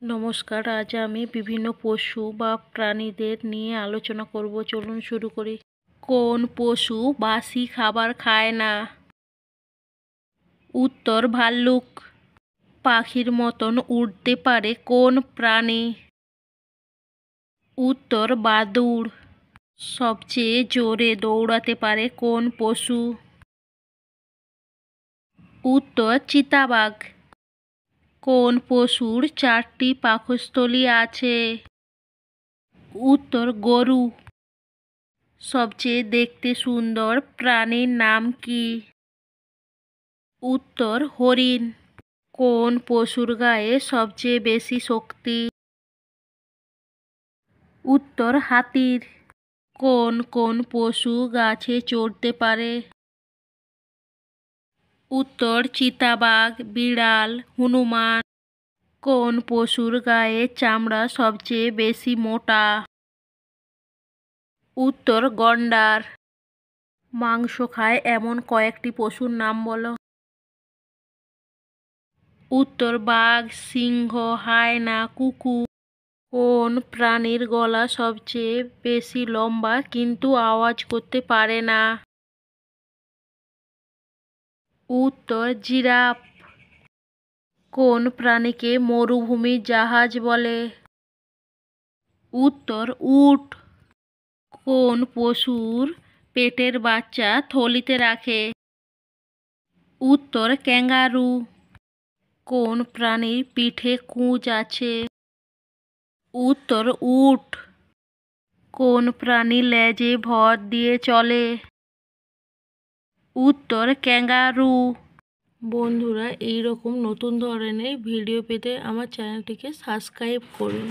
নমস্কার, আজ আমি বিভিন্ন পশু বা প্রাণীদের নিয়ে আলোচনা করব। চলুন শুরু করি। কোন পশু বাসি খাবার খায় না? উত্তর ভাল্লুক। পাখির মতন উড়তে পারে কোন প্রাণী? উত্তর বাদুড়। সবচেয়ে জোরে দৌড়াতে পারে কোন পশু? উত্তর চিতাবাঘ। কোন পশুর 4টি পাকস্থলী আছে? উত্তর গরু। সবচেয়ে দেখতে সুন্দর প্রাণীর নাম কি? উত্তর হরিণ। কোন পশুর গায়ে সবচেয়ে বেশি শক্তি? উত্তর হাতির। কোন কোন পশু গাছে চড়তে পারে? উত্তর চিতাবাঘ, বিড়াল, হনুমান। কোন পশুর গায়ে চামড়া সবচেয়ে বেশি মোটা? উত্তর গন্ডার। মাংস খায় এমন কয়েকটি পশুর নাম বলো। উত্তর বাঘ, সিংহ, হায়না, কুকুর। কোন প্রাণীর গলা সবচেয়ে বেশি লম্বা কিন্তু আওয়াজ করতে পারে না? উত্তর জিরাফ। কোন প্রাণীকে মরুভূমির জাহাজ বলে? উত্তর উট। কোন পশুর পেটের বাচ্চা থলিতে রাখে? উত্তর ক্যাঙ্গারু। কোন প্রাণীর পিঠে কুঁজ আছে? উত্তর উট। কোন প্রাণী লেজে ভর দিয়ে চলে? উত্তর ক্যাঙ্গারু। বন্ধুরা, এইরকম নতুন ধরনের ভিডিও পেতে আমার চ্যানেলটিকে সাবস্ক্রাইব করুন।